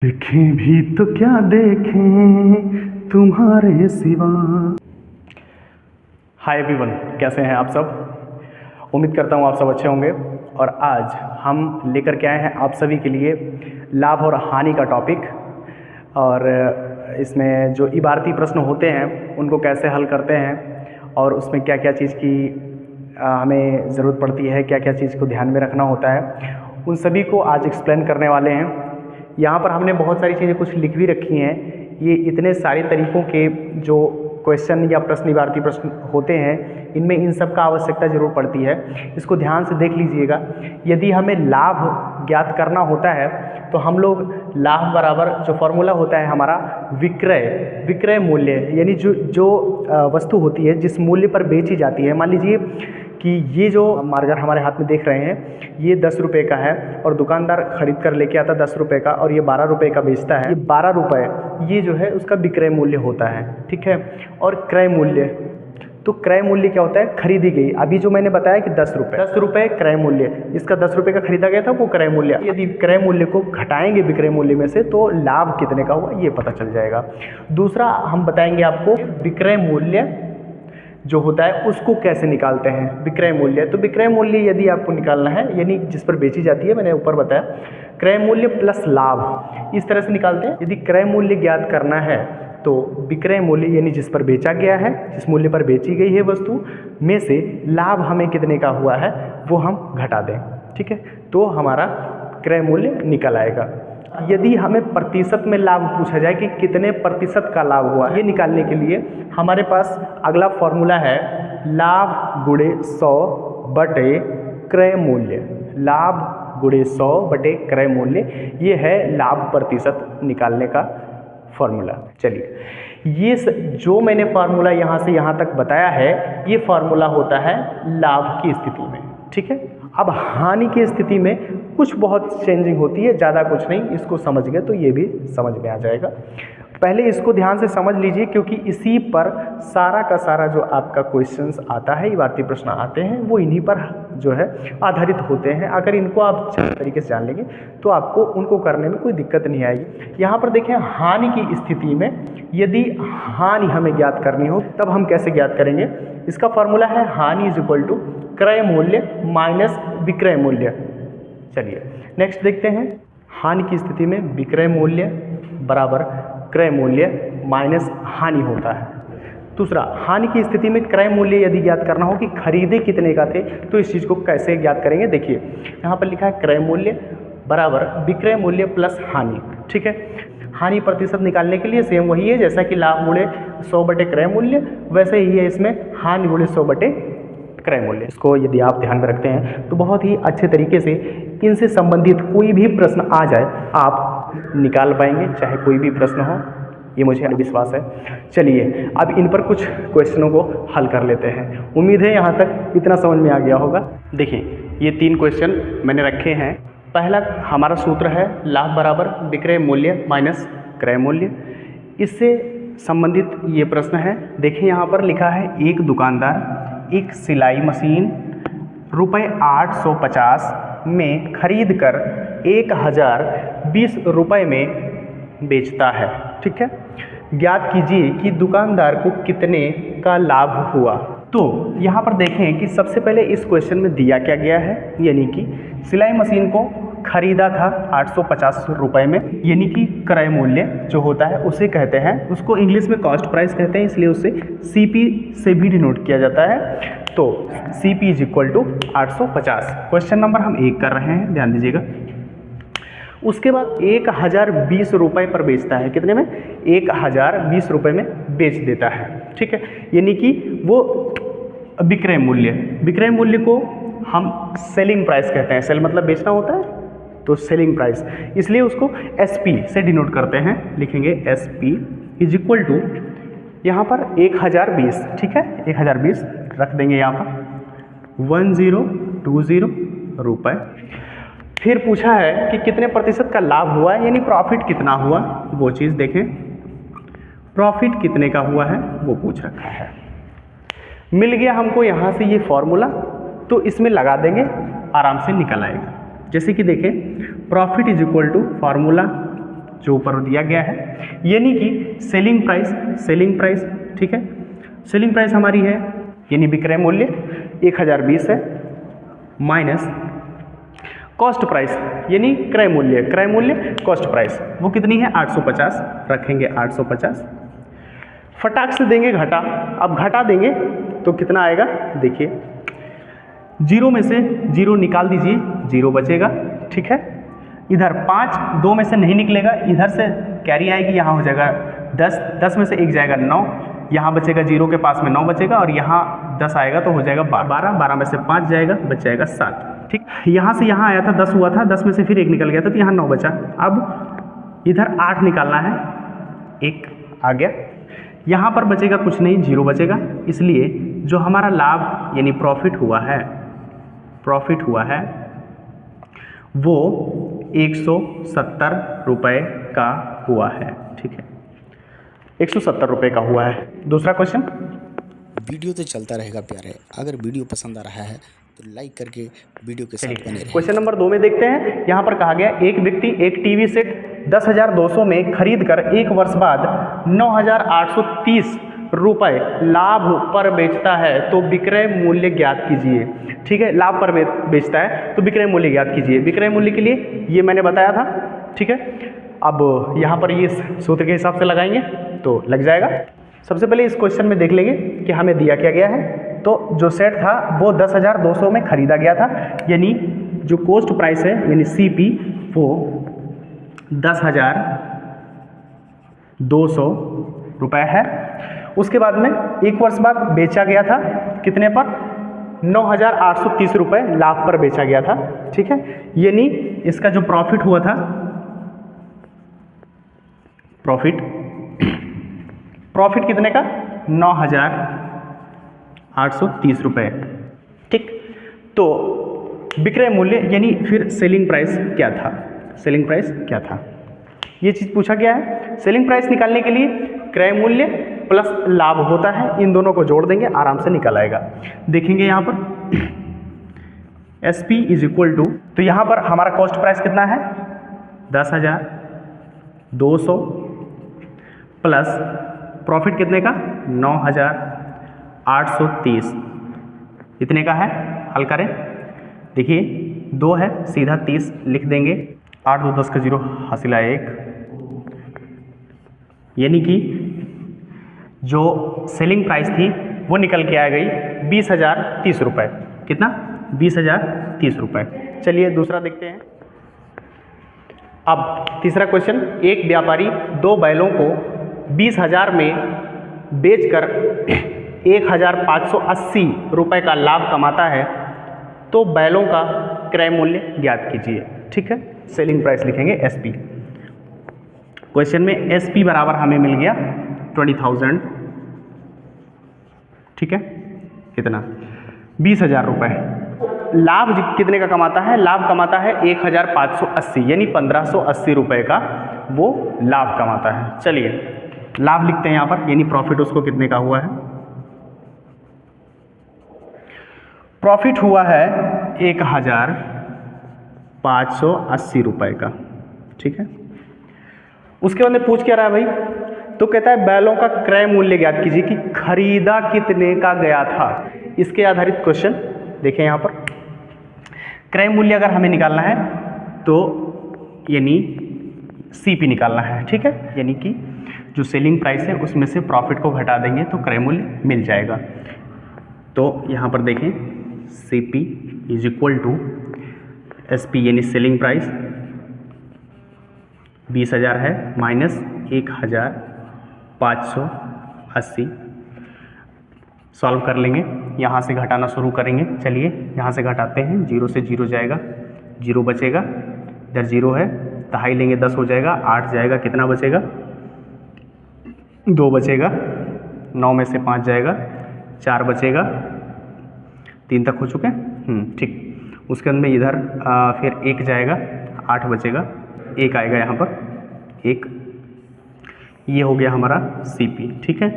देखें भी तो क्या देखें तुम्हारे सिवा। हाय एवरीवन, कैसे हैं आप सब। उम्मीद करता हूँ आप सब अच्छे होंगे। और आज हम लेकर के आए हैं आप सभी के लिए लाभ और हानि का टॉपिक। और इसमें जो इबारती प्रश्न होते हैं उनको कैसे हल करते हैं और उसमें क्या क्या चीज़ की हमें ज़रूरत पड़ती है, क्या क्या चीज़ को ध्यान में रखना होता है, उन सभी को आज एक्सप्लेन करने वाले हैं। यहाँ पर हमने बहुत सारी चीज़ें कुछ लिख भी रखी हैं। ये इतने सारे तरीक़ों के जो क्वेश्चन या प्रश्न इबारती प्रश्न होते हैं, इनमें इन सब का आवश्यकता ज़रूर पड़ती है। इसको ध्यान से देख लीजिएगा। यदि हमें लाभ ज्ञात करना होता है तो हम लोग लाभ बराबर जो फॉर्मूला होता है हमारा विक्रय मूल्य, यानी जो वस्तु होती है जिस मूल्य पर बेची जाती है। मान लीजिए कि ये जो मार्कर हमारे हाथ में देख रहे हैं ये 10 रुपये का है और दुकानदार खरीद कर लेके आता 10 रुपये का और ये 12 रुपये का बेचता है। ये 12 रुपये ये जो है उसका विक्रय मूल्य होता है, ठीक है। और क्रय मूल्य, तो क्रय मूल्य क्या होता है, खरीदी गई। अभी जो मैंने बताया कि 10 रुपये क्रय मूल्य, इसका 10 रुपये का खरीदा गया था वो क्रय मूल्य। यदि क्रय मूल्य को घटाएंगे विक्रय मूल्य में से तो लाभ कितने का हुआ ये पता चल जाएगा। दूसरा हम बताएंगे आपको विक्रय मूल्य जो होता है उसको कैसे निकालते हैं। विक्रय मूल्य, तो विक्रय मूल्य यदि आपको निकालना है यानी जिस पर बेची जाती है, मैंने ऊपर बताया क्रय मूल्य प्लस लाभ, इस तरह से निकालते हैं। यदि क्रय मूल्य ज्ञात करना है तो विक्रय मूल्य यानी जिस पर बेचा गया है, जिस मूल्य पर बेची गई है वस्तु में से लाभ हमें कितने का हुआ है वो हम घटा दें, ठीक है। तो हमारा क्रय मूल्य निकल आएगा। यदि हमें प्रतिशत में लाभ पूछा जाए कि कितने प्रतिशत का लाभ हुआ, ये निकालने के लिए हमारे पास अगला फॉर्मूला है लाभ गुणे 100 बटे क्रय मूल्य। लाभ गुणे 100 बटे क्रय मूल्य, ये है लाभ प्रतिशत निकालने का फॉर्मूला। चलिए, ये जो मैंने फार्मूला यहाँ से यहाँ तक बताया है ये फार्मूला होता है लाभ की स्थिति में, ठीक है। अब हानि की स्थिति में कुछ बहुत चेंजिंग होती है, ज़्यादा कुछ नहीं। इसको समझ गए तो ये भी समझ में आ जाएगा। पहले इसको ध्यान से समझ लीजिए क्योंकि इसी पर सारा का सारा जो आपका क्वेश्चंस आता है, इबारती प्रश्न आते हैं, वो इन्हीं पर जो है आधारित होते हैं। अगर इनको आप अच्छे तरीके से जान लेंगे तो आपको उनको करने में कोई दिक्कत नहीं आएगी। यहाँ पर देखें, हानि की स्थिति में यदि हानि हमें ज्ञात करनी हो तब हम कैसे ज्ञात करेंगे। इसका फॉर्मूला है हानि इज इक्वल टू क्रय मूल्य माइनस विक्रय मूल्य। चलिए नेक्स्ट देखते हैं। हानि की स्थिति में विक्रय मूल्य बराबर क्रय मूल्य माइनस हानि होता है। दूसरा, हानि की स्थिति में क्रय मूल्य यदि ज्ञात करना हो कि खरीदे कितने का थे तो इस चीज़ को कैसे ज्ञात करेंगे। देखिए यहाँ पर लिखा है क्रय मूल्य बराबर विक्रय मूल्य प्लस हानि, ठीक है। हानि प्रतिशत निकालने के लिए सेम वही है जैसा कि लाभ गुणे 100 बटे क्रय मूल्य, वैसे ही है इसमें हानि गुणे 100 बटे क्रय मूल्य। इसको यदि आप ध्यान में रखते हैं तो बहुत ही अच्छे तरीके से इनसे संबंधित कोई भी प्रश्न आ जाए आप निकाल पाएंगे, चाहे कोई भी प्रश्न हो, ये मुझे विश्वास है। चलिए अब इन पर कुछ क्वेश्चनों को हल कर लेते हैं। उम्मीद है यहाँ तक इतना समझ में आ गया होगा। देखिए ये 3 क्वेश्चन मैंने रखे हैं। पहला हमारा सूत्र है लाभ बराबर विक्रय मूल्य माइनस क्रय मूल्य। इससे संबंधित ये प्रश्न है। देखिए यहाँ पर लिखा है एक दुकानदार एक सिलाई मशीन रुपये 850 में खरीद कर 1020 रुपये में बेचता है, ठीक है। ज्ञात कीजिए कि दुकानदार को कितने का लाभ हुआ। तो यहाँ पर देखें कि सबसे पहले इस क्वेश्चन में दिया क्या गया है, यानी कि सिलाई मशीन को खरीदा था 850 रुपये में, यानी कि क्रय मूल्य जो होता है उसे कहते हैं, उसको इंग्लिश में कॉस्ट प्राइस कहते हैं, इसलिए उसे CP से भी डिनोट किया जाता है। तो CP is equal to 850। Question number हम 1 कर रहे हैं, ध्यान दीजिएगा। उसके बाद 1020 रुपये पर बेचता है, कितने में, 1020 रुपये में बेच देता है, ठीक है। यानी कि वो विक्रय मूल्य को हम सेलिंग प्राइस कहते हैं। सेल मतलब बेचना होता है, तो सेलिंग प्राइस, इसलिए उसको SP से डिनोट करते हैं। लिखेंगे SP इज इक्वल टू यहाँ पर 1020, ठीक है, 1020 रख देंगे यहाँ पर 1020 रुपये। फिर पूछा है कि कितने प्रतिशत का लाभ हुआ है, यानी प्रॉफिट कितना हुआ, वो चीज़ देखें। प्रॉफिट कितने का हुआ है वो पूछ रखा है। मिल गया हमको यहाँ से ये फॉर्मूला, तो इसमें लगा देंगे, आराम से निकल आएगा। जैसे कि देखें profit is equal to formula जो ऊपर दिया गया है, यानी कि सेलिंग प्राइस, ठीक है, सेलिंग प्राइस हमारी है यानी विक्रय मूल्य 1020 है, माइनस कॉस्ट प्राइस यानी क्रय मूल्य कॉस्ट प्राइस वो कितनी है 850, रखेंगे 850, फटाक से देंगे घटा। अब घटा देंगे तो कितना आएगा देखिए, जीरो में से जीरो निकाल दीजिए, जीरो बचेगा, ठीक है। इधर 5 2 में से नहीं निकलेगा, इधर से कैरी आएगी, यहाँ हो जाएगा 10, 10 में से 1 जाएगा 9, यहाँ बचेगा जीरो के पास में 9 बचेगा, और यहाँ 10 आएगा तो हो जाएगा 12, 12 में से 5 जाएगा, बच जाएगा 7, ठीक। यहाँ से यहाँ आया था 10 हुआ था, 10 में से फिर 1 निकल गया था तो यहाँ 9 बचा। अब इधर 8 निकालना है, 1 आ गया, यहाँ पर बचेगा कुछ नहीं, जीरो बचेगा, इसलिए जो हमारा लाभ यानी प्रॉफिट हुआ है वो 170 रुपये का हुआ है, ठीक है, 170 रुपये का हुआ है। दूसरा क्वेश्चन। वीडियो तो चलता रहेगा प्यारे, अगर वीडियो पसंद आ रहा है तो लाइक करके वीडियो के साथ बने रहें। क्वेश्चन नंबर 2 में देखते हैं, यहाँ पर कहा गया एक व्यक्ति एक टीवी सेट 10,200 में खरीद कर 1 वर्ष बाद 9,830 रुपये लाभ पर बेचता है तो विक्रय मूल्य ज्ञात कीजिए, ठीक है। लाभ पर बेचता है तो विक्रय मूल्य ज्ञात कीजिए। विक्रय मूल्य के लिए ये मैंने बताया था, ठीक है। अब यहाँ पर ये सूत्र के हिसाब से लगाएंगे तो लग जाएगा। सबसे पहले इस क्वेश्चन में देख लेंगे कि हमें दिया क्या गया है। तो जो सेट था वो 10,200 में खरीदा गया था, यानी जो कॉस्ट प्राइस है यानी CP वो 10,200 रुपये है। उसके बाद में 1 वर्ष बाद बेचा गया था कितने पर, 9,830 रुपये लाभ पर बेचा गया था, ठीक है। यानी इसका जो प्रॉफिट हुआ था, प्रॉफिट कितने का 9,830 रुपये, ठीक। तो विक्रय मूल्य यानी फिर सेलिंग प्राइस क्या था, ये चीज़ पूछा गया है। सेलिंग प्राइस निकालने के लिए क्रय मूल्य प्लस लाभ होता है, इन दोनों को जोड़ देंगे, आराम से निकल आएगा। देखेंगे यहाँ पर SP इज इक्वल टू, तो यहाँ पर हमारा कॉस्ट प्राइस कितना है 10,200 प्लस प्रॉफिट कितने का 9,830, इतने का है। हल करें, देखिए 2 है, सीधा 30 लिख देंगे, 8 2 10 का 0 हासिल आया 1, यानी कि जो सेलिंग प्राइस थी वो निकल के आ गई 20,030 रुपये। कितना 20,030 रुपये। चलिए दूसरा देखते हैं। अब तीसरा क्वेश्चन, एक व्यापारी 2 बैलों को 20,000 में बेचकर 1,580 रुपये का लाभ कमाता है तो बैलों का क्रय मूल्य ज्ञात कीजिए, ठीक है। सेलिंग प्राइस लिखेंगे SP। क्वेश्चन में SP बराबर हमें मिल गया 20,000, ठीक है, कितना 20,000 रुपये। लाभ कितने का कमाता है, लाभ कमाता है 1,580 यानी 1,580 रुपये का वो लाभ कमाता है। चलिए लाभ लिखते हैं यहाँ पर, यानी प्रॉफिट उसको कितने का हुआ है, प्रॉफिट हुआ है 1,580 रुपये का, ठीक है। उसके बाद में पूछ क्या रहा है भाई, तो कहता है बैलों का क्रय मूल्य ज्ञात कीजिए कि खरीदा कितने का गया था। इसके आधारित क्वेश्चन देखें यहाँ पर। क्रय मूल्य अगर हमें निकालना है तो यानी CP निकालना है, ठीक है, यानी कि जो सेलिंग प्राइस है उसमें से प्रॉफिट को घटा देंगे तो क्रय मूल्य मिल जाएगा। तो यहाँ पर देखें CP is equal to SP यानी सेलिंग प्राइस 20,000 है माइनस 1,580, सॉल्व कर लेंगे, यहाँ से घटाना शुरू करेंगे। चलिए यहाँ से घटाते हैं, 0 से 0 जाएगा, 0 बचेगा, इधर 0 है, दहाई लेंगे 10 हो जाएगा, 8 जाएगा, कितना बचेगा 2 बचेगा, 9 में से 5 जाएगा, 4 बचेगा, 3 तक हो चुके हैं, ठीक। उसके अंदर में इधर फिर 1 जाएगा, 8 बचेगा, 1 आएगा यहाँ पर 1, ये हो गया हमारा CP, ठीक है,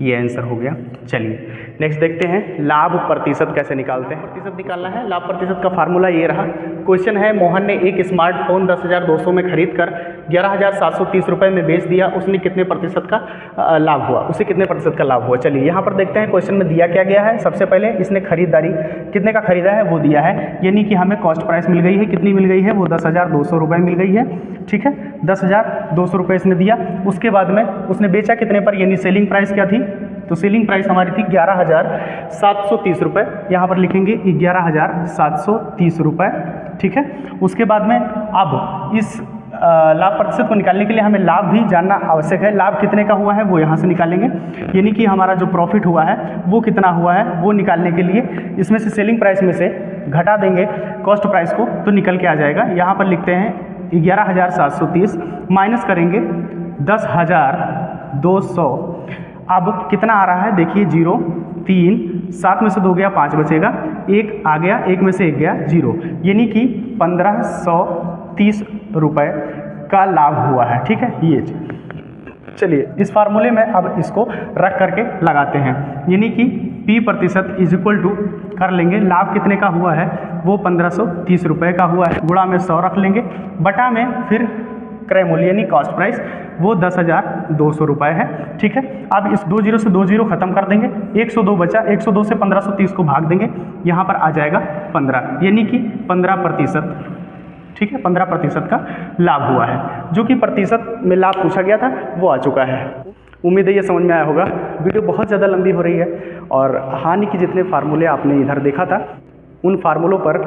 ये आंसर हो गया। चलिए नेक्स्ट देखते हैं लाभ प्रतिशत कैसे निकालते हैं। प्रतिशत निकालना है, लाभ प्रतिशत का फार्मूला ये रहा। क्वेश्चन है मोहन ने एक स्मार्टफोन 10,200 में खरीद कर 11,730 रुपये में बेच दिया, उसने कितने प्रतिशत का लाभ हुआ, उसे कितने प्रतिशत का लाभ हुआ। चलिए यहाँ पर देखते हैं क्वेश्चन में दिया क्या गया है। सबसे पहले इसने खरीदारी कितने का खरीदा है वो दिया है, यानी कि हमें कॉस्ट प्राइस मिल गई है, कितनी मिल गई है वो 10,200 रुपये मिल गई है। ठीक है, 10,200 रुपये इसने दिया। उसके बाद में उसने बेचा कितने पर, यानी सेलिंग प्राइस क्या थी, तो सेलिंग प्राइस हमारी थी 11,730 रुपये। यहाँ पर लिखेंगे 11,730 रुपये। ठीक है, उसके बाद में अब इस लाभ प्रतिशत को निकालने के लिए हमें लाभ भी जानना आवश्यक है। लाभ कितने का हुआ है वो यहाँ से निकालेंगे, यानी कि हमारा जो प्रॉफिट हुआ है वो कितना हुआ है वो निकालने के लिए इसमें से सेलिंग प्राइस में से घटा देंगे कॉस्ट प्राइस को, तो निकल के आ जाएगा। यहाँ पर लिखते हैं 11,730 माइनस करेंगे 10,200। अब कितना आ रहा है देखिए, 0, 3, 7 में से 2 गया 5 बचेगा, 1 आ गया, 1 में से 1 गया 0, यानी कि 1,530 रुपये का लाभ हुआ है। ठीक है, ये चलिए इस फार्मूले में अब इसको रख करके लगाते हैं, यानी कि P% इज इक्वल टू कर लेंगे, लाभ कितने का हुआ है वो 1,530 रुपये का हुआ है, गुणा में 100 रख लेंगे, बटा में फिर क्रय मूल्य यानी कॉस्ट प्राइस वो 10,200 रुपये है। ठीक है, अब इस 2 0 से 2 0 खत्म कर देंगे, 102 बचा, 102 से 1,530 को भाग देंगे, यहाँ पर आ जाएगा 15, यानी कि 15%। ठीक है, 15% का लाभ हुआ है, जो कि प्रतिशत में लाभ पूछा गया था वो आ चुका है। उम्मीद है ये समझ में आया होगा। वीडियो बहुत ज़्यादा लंबी हो रही है और हानि के जितने फार्मूले आपने इधर देखा था उन फार्मूलों पर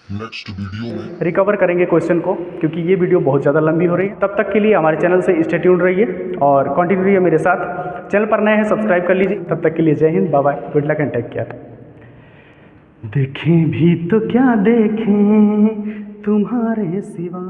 नेक्स्ट वीडियो में रिकवर करेंगे क्वेश्चन को, क्योंकि ये वीडियो बहुत ज़्यादा लंबी हो रही है। तब तक के लिए हमारे चैनल से स्टे ट्यून्ड रहिए और कंटिन्यू रहिए मेरे साथ। चैनल पर नए हैं सब्सक्राइब कर लीजिए। तब तक के लिए Jai Hind, bye bye, good luck and take care. देखें भी तो क्या देखें तुम्हारे सिवा।